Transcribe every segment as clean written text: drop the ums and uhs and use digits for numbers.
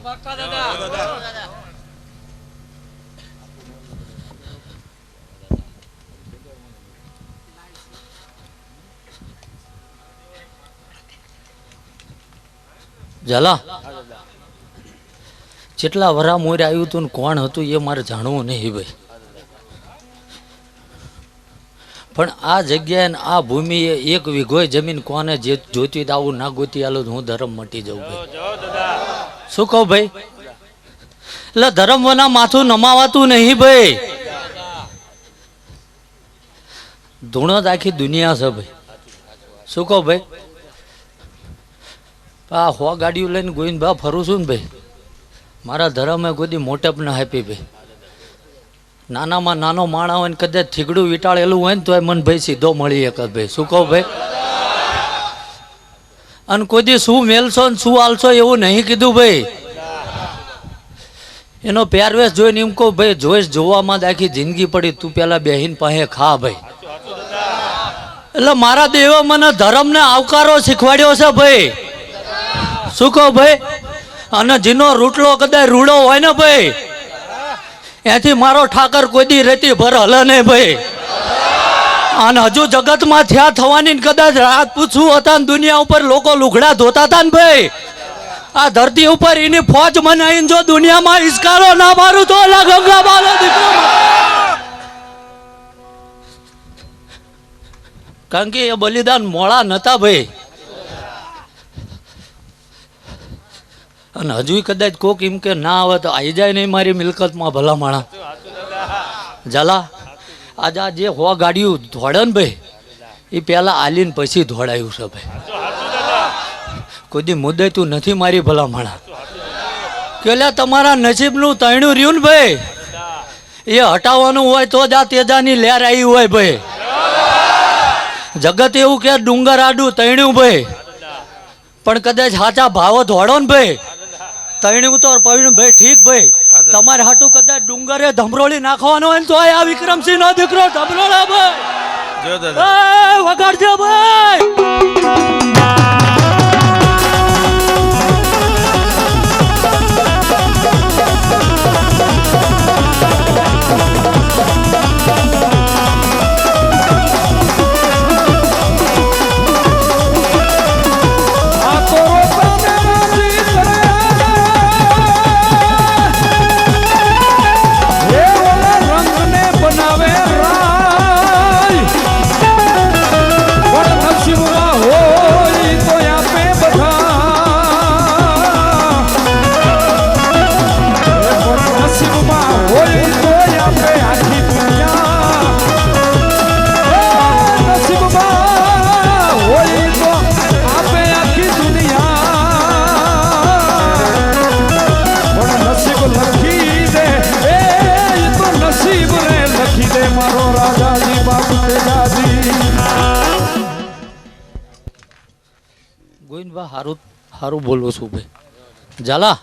ઝાલા જેટલા વરા મોર આવ્યું હતું ને કોણ હતું એ મારે જાણવું નહીં ભાઈ, પણ આ જગ્યાએ આ ભૂમિએ એક વીઘોય જમીન કોને જે જોતી આવું ના ગોતી આલો હું ધર્મ મટી જાઉં ભાઈ. શું કહું ભાઈ? એટલે ધર્મ વના માથું નમાવાતું નહીં ભાઈ. ધૂણો જ આખી દુનિયા છે ભાઈ. શું કહું ભાઈ? આ 100 ગાડીઓ લઈને ગોવિંદભા ફરું છું ને ભાઈ, મારા ધર્મે કોઈ મોટપ ના આપી ભાઈ. નાનામાં નાનો માણા હોય ને કદાચ થીગડું વીટાળેલું હોય ને તો મન ભાઈ સીધો મળી એક ભાઈ. શું કહું ભાઈ? અને કોઈ દી શું મેલશો ને શું આલશો એવું નહીં કીધું ભાઈ. એનો પહેરવેશ જોઈને એમ કહું ભાઈ, જોઈશ જોવામાં જ આખી જિંદગી પડી, તું પેલા બેહીન પાસે ખા ભાઈ. એટલે મારા દેવે મને ધર્મને આવકારો શીખવાડ્યો છે ભાઈ. શું કહો ભાઈ? અને જેનો રૂટલો કદાચ રૂડો હોય ને ભાઈ, એથી મારો ઠાકર કોઈ દી રેતી ભર હલે નહીં ભાઈ. અને હજુ જગતમાં થયા થવાની કદાચ રાત પૂછવું હતા ને દુનિયા ઉપર લોકો લુગડા ધોતા હતા ને ભાઈ, આ ધરતી ઉપર એની ફોજ બનાવીને જો દુનિયામાં ઈસકારો ના મારું તો ગંગા બાલો દીકરો. કારણ કે એ બલિદાન મોળા નતા ભાઈ. અને હજુ કદાચ કોક એમ કે ના આવે તો આવી જાય નહીં મારી મિલકતમાં ભલા માણા. ઝાલા આજે આ જે 100 ગાડીઓ દોડે ને ભાઈ, એ પેલા આલીને પછી દોડાયું છે ભાઈ. કોઈ દી મુદ્દે તું નથી મારી ભલા માણા. કે તમારા નસીબનું તૈણું રહ્યું ને ભાઈ, એ હટાવવાનું હોય તો જ આ તેજાની લહેર આવી હોય ભાઈ. જગત એવું કે ડુંગર આડું તૈણ્યું ભાઈ, પણ કદાચ સાચા ભાવો દોડો ને ભાઈ, તૈણ્યું તો પૈણું ભાઈ ઠીક ભાઈ. તમારે હાટું કદાચ ડુંગરે ધમરોળી નાખવાનો હોય ને તો આ વિક્રમસિંહ નો દીકરો ધમરોળા ભાઈ વગાડજો ભાઈ. ગોવિંદભા હારું હારું બોલું છું ભાઈ. ઝાલા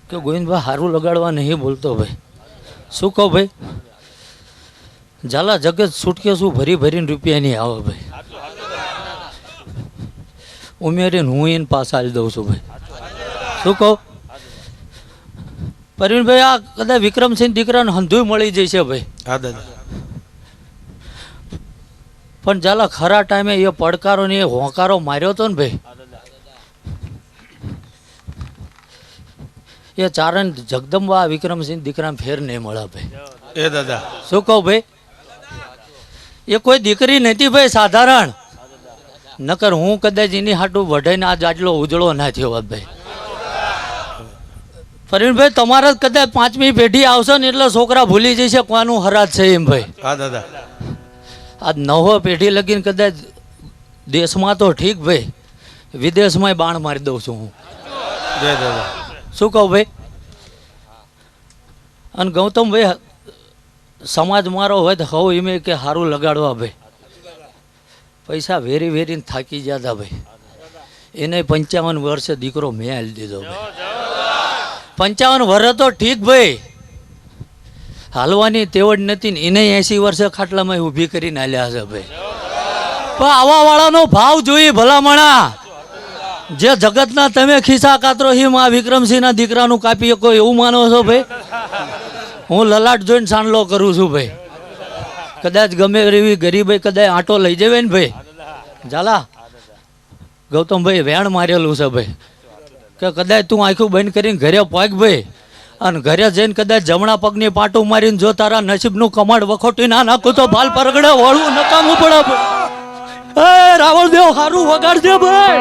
કે ગોવિંદભા હારું લગાડવા નહીં બોલતો ભાઈ. શું કહો ભાઈ? ઝાલા જગત છૂટકે શું ભરી ભરીને રૂપિયા નહીં આવે ભાઈ. ઉમેરીને હું એને પાછા આવી દઉં છું ભાઈ. શું કહું? પરવીનભાઈ આ કદાચ વિક્રમસિંહ દીકરાને હંધુય મળી જશે ભાઈ. હા દાદા. પણ ઝાલા ખરા ટાઈમે એ પડકારો ને એ હોંકારો માર્યો હતો ને ભાઈ, એ ચારણ જગદંબા વિક્રમસિંહ દીકરા ફેર નહીં મળે ભાઈ. એ દાદા શું કહું ભાઈ? એ કોઈ દીકરી નથી ભાઈ સાધારણ. નકર હું કદાચ એની હાટું વઢાઈને આજ આટલો ઉજળો ના થયો હોત ભાઈ. પરવીનભાઈ તમારે કદાચ 5મી પેઢી આવશે ને એટલે છોકરા ભૂલી જશે કોનું હરાજ છે એમ ભાઈ. હા દાદા. આ 9 પેઢી લગીને કદાચ દેશમાં તો ઠીક ભાઈ, વિદેશમાં બાણ મારી દઉં છું હું. જય દાદા. શું કહું ભાઈ? અને ગૌતમભાઈ સમાજ મારો હોય તો હવે એમ કે સારું લગાડવા ભાઈ. પૈસા વેરી વેરીને થાકી ગયા હતા ભાઈ. એને 55 વર્ષે દીકરો મેં આલી દીધો ભાઈ. 55 વર્ષ તો ઠીક ભાઈ, હાલવાની તેવડ નથી ને એને 80 વર્ષે ખાટલામાં ઊભી કરીને હાલ્યા છે ભાઈ. પણ આવા વાળાનો ભાવ જોઈએ ભલામણા. જે જગતના તમે ખિસ્સા કાતરો હિમ આ વિક્રમસિંહના દીકરાનું કાપી શકો એવું માનો છો ભાઈ? હું લલાટ જોઈને સાંડલો કરું છું ભાઈ. કદાચ ગમે એવી ગરીબાઈ કદાચ આંટો લઈ જવે ને ભાઈ. ઝાલા ગૌતમભાઈ વેણ મારેલું છે ભાઈ કે કદાચ તું આંખું બંધ કરીને ઘરે પગ ભાઈ અને ઘરે જઈને કદાચ જમણા પગની પાટું મારીને જો તારા નસીબનું કમાડ વખોટી ના નાખું તો ભાલ પરગડે વળવું નકામું પડે ભાઈ. રાવણ દેવ સારું વગાડજે ભાઈ.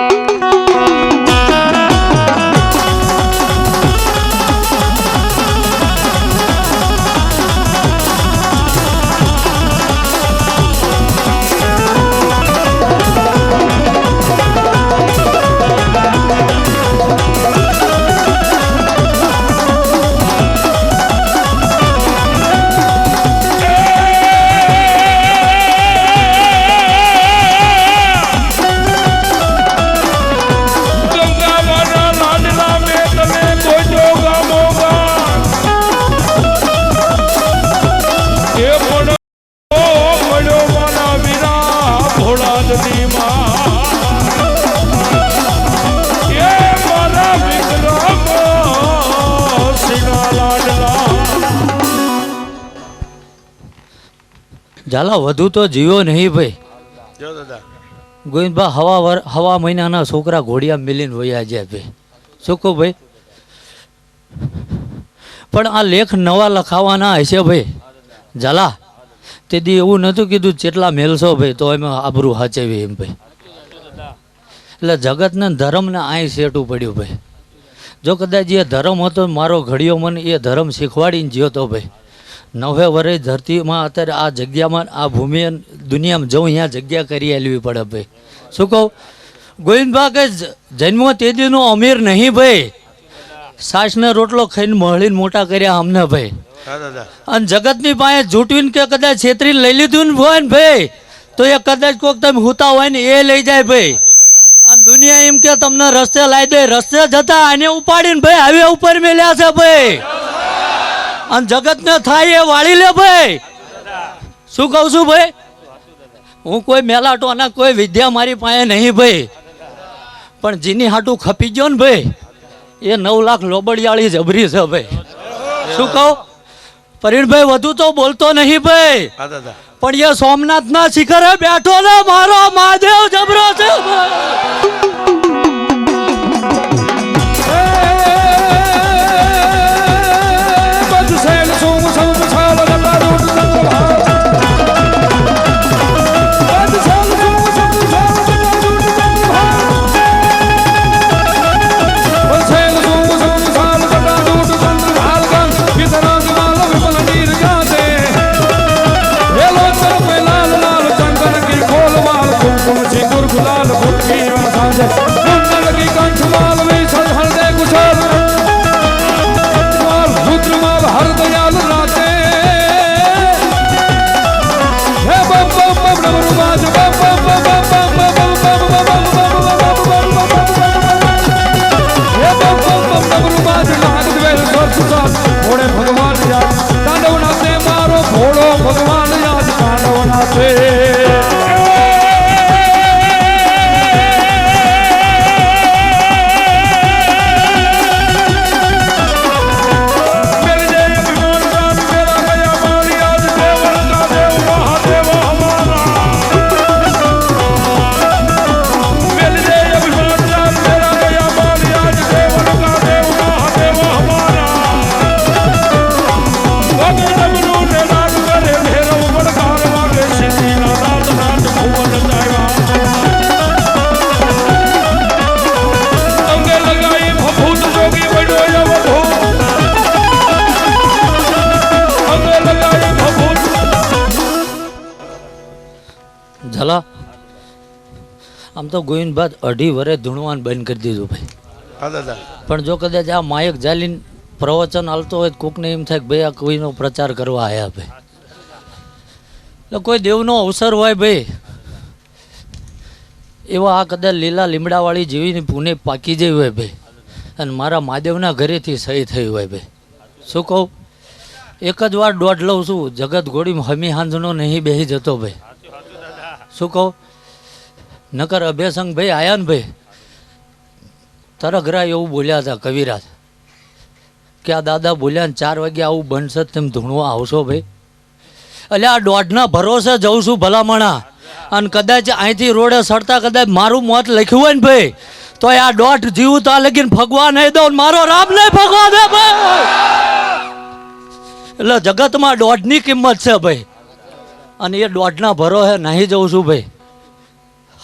ઝાલા વધુ તો જીવો નહીં ભાઈ. ગોવિંદભા હવા મહિનાના છોકરા ઘોડિયા મિલીને વયા જાય ભાઈ. શું કહું ભાઈ? પણ આ લેખ નવા લખાવાના હશે ભાઈ. ઝાલા તે દી એવું નહોતું કીધું જેટલા મેલશો ભાઈ તો એમાં આબરૂ હાચવી એમ ભાઈ. એટલે જગતને ધર્મને આય સેટું પડ્યું ભાઈ. જો કદાચ એ ધર્મ હતો મારો ઘડિયો મને એ ધર્મ શીખવાડીને જ્યો તો ભાઈ. 9 વર્ષ ધરતીમાં અત્યારે આ જગ્યામાં આ ભૂમિ દુનિયામાં જવું અહીંયા જગ્યા કરી આલવી પડે ભાઈ. શું કહું ગોવિંદભા કે જન્મો તે દીનો અમીર નહીં ભાઈ. સાસને રોટલો ખાઈને મળીને મોટા કર્યા અમને ભાઈ. અને જગતની પાસે જૂટવીને કે કદાચ છેતરીને લઈ લીધું ને હોય ને ભાઈ તો એ કદાચ કોઈક તમે હુતા હોય ને એ લઈ જાય ભાઈ. અને દુનિયા એમ કે તમને રસ્તે લાવી દે રસ્તે જતા આને ઉપાડીને ભાઈ હાઈવે ઉપર મેલ્યા છે ભાઈ. અને જગતને થાય એ વાળી લે ભાઈ. શું કહું છું ભાઈ? હું કોઈ મેલાટો ના કોઈ વિદ્યા મારી પાસે નહીં ભાઈ. પણ જેની હાટું ખપી ગયો ને ભાઈ એ 9 લાખ લોબડિયાળી જબરી છે ભાઈ. શું કહું પરિણભાઈ વધુ તો બોલતો નહીં ભાઈ. પણ એ સોમનાથ ના શિખરે બેઠો ને મારો મહાદેવ જબરો છે ઝાલા. આમ તો ગોવિંદભાઈ 2.5 વર્ષ ધૂણવાનું બંધ કરી દીધું ભાઈ. પણ જો કદાચ આ માયક જાલીને પ્રવચન હાલતો હોય કોકને એમ થાય કે ભાઈ આ કોઈનો પ્રચાર કરવા આવ્યા ભાઈ. એટલે કોઈ દેવનો અવસર હોય ભાઈ એવા આ કદાચ લીલા લીમડાવાળી જેવી પુણે પાકી જઈ હોય ભાઈ અને મારા મહાદેવના ઘરેથી સહી થઈ હોય ભાઈ. શું કહું એક જ વાર દોઢ લઉં છું, જગત ગોળી હમી હાંજનો નહીં બેસી જતો ભાઈ. શું કહું? નકર અભ્યાસંગ ભાઈ આયા ને ભાઈ, તરગરા એવું બોલ્યા હતા કવિરાજ કે આ દાદા બોલ્યા ને 4 વાગે આવું બનશે તેમ ધૂણવા આવશો ભાઈ. એટલે આ દોઢના ભરોસે જઉં છું ભલામણા, અને કદાચ અહીંથી રોડે સડતા કદાચ મારું મોત લખ્યું હોય ને ભાઈ, તો આ દોઢ જીવું તો આ લગીને ભગવા નહીં દઉં, મારો રામ નહીં ભગવા દે ભાઈ. એટલે જગતમાં દોઢની કિંમત છે ભાઈ, અને એ દોઢના ભરોસે નહીં જઉં છું ભાઈ.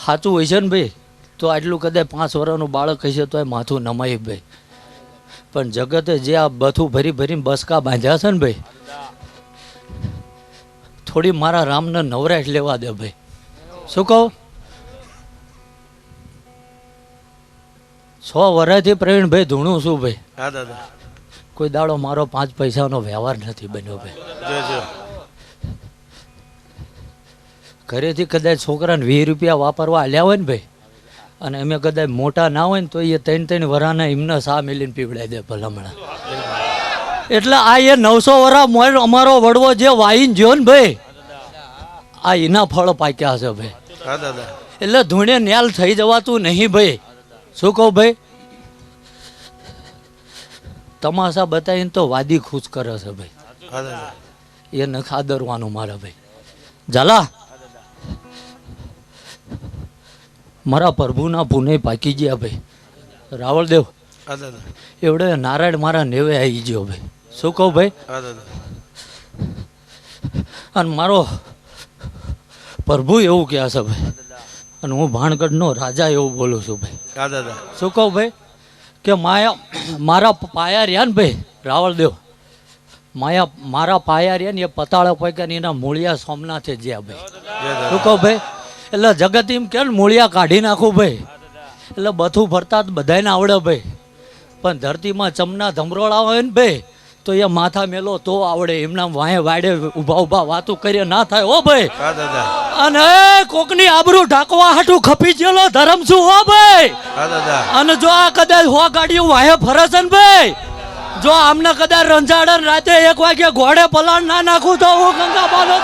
સાચું હોય છે ને ભાઈ, તો આટલું કદાચ 5 વર્ષનું બાળક હશે તો એ માથું નમાય ભાઈ. પણ જગતે જે આ બથું ભરી ભરીને બસકા બાંધ્યા છે ને ભાઈ, થોડી મારા રામને નવરાશ લેવા દે ભાઈ. શું કહું? 100 વર્ષથી પ્રવીણભાઈ ધૂણું છું ભાઈ. હા દાદા. કોઈ દાડો મારો 5 પૈસાનો વ્યવહાર નથી બન્યો ભાઈ. ઘરેથી કદાચ છોકરાને 20 રૂપિયા વાપરવા આલ્યા હોય ને ભાઈ, અને અમે કદાચ મોટા ના હોય ને તો એ 3 વરાના એમને સા મેલીને પીવડાવી દે ભલામણા. એટલે આ એ 900 વરા અમારો વડવો જે વાહીને જ્યો ને ભાઈ, આ એના ફળ પાક્યા છે ભાઈ. હા દાદા. એટલે ધૂણે ન્યાલ થઈ જવાતું નહીં ભાઈ. શું કહું ભાઈ? તમાશા બતાવીને તો વાદી ખુશ કરે છે ભાઈ. હા દાદા. એ નખ આદરવાનું મારા ભાઈ. ઝાલા મારા પ્રભુના પુને પાકી ગયા ભાઈ. રાવળદેવ હા દાદા. એવડે નારાયણ મારા નેવે આવી ગયો ભાઈ. શું કહું ભાઈ? હા દાદા. અને મારો પ્રભુ એવું કહે છે ભાઈ, અને હું ભાણગઢનો રાજા એવું બોલું છું ભાઈ. હા દાદા. શું કહું ભાઈ? કે મારા પાયા રહ્યા ને ભાઈ રાવળદેવ, મારા પાયા રહ્યા ને એ પતાળા પૈકા ને એના મૂળિયા સોમનાથે જ્યાં ભાઈ. શું કહું ભાઈ? એટલે જગત એમ કે મૂળિયા કાઢી નાખું ભાઈ, એટલે બથું ફરતા બધાને આવડે ભાઈ. પણ ધરતીમાં ચમના ધમરોળા હોય ને ભાઈ, તો એ માથા મેલો તો આવડે. એમના વાહે વાડે ઊભા વાતું કરીએ ના થાય હો ભાઈ. હા દાદા. અને કોકની આબરૂ ઢાંકવા હાટું ખપી ગયેલો ધર્મ શું હો ભાઈ. હા દાદા. અને જો આ કદાચ 100 ગાડીઓ વાહે ફરે છે ને ભાઈ, જો આમને કદાચ રંજાડે રાતે 1 વાગે ઘોડે પલાણ ના નાખું તો હું ગંગા બાલો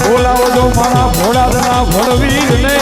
બોલાવજો મારા ભોળાદના ભોળવીર ને